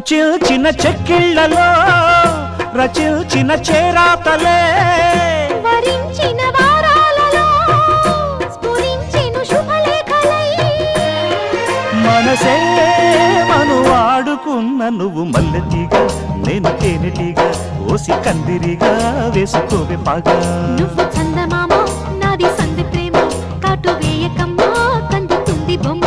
రుచిల్చిన చెక్కిళ్లలో రచిల్చిన చేరాతలే వరించిన వారాలలో స్ఫురించెను శుభలేఖలై మనసే మను వాడుకున్న నువ్వు మల్లెటీగా నేను తేనెటీగా ఓసి కందిరిగా వేసుకోవే పాగా నువ్వు చందమామ నాది సంధి ప్రేమ కాటు వేయకమ్మా కందుతుంది బొమ్మ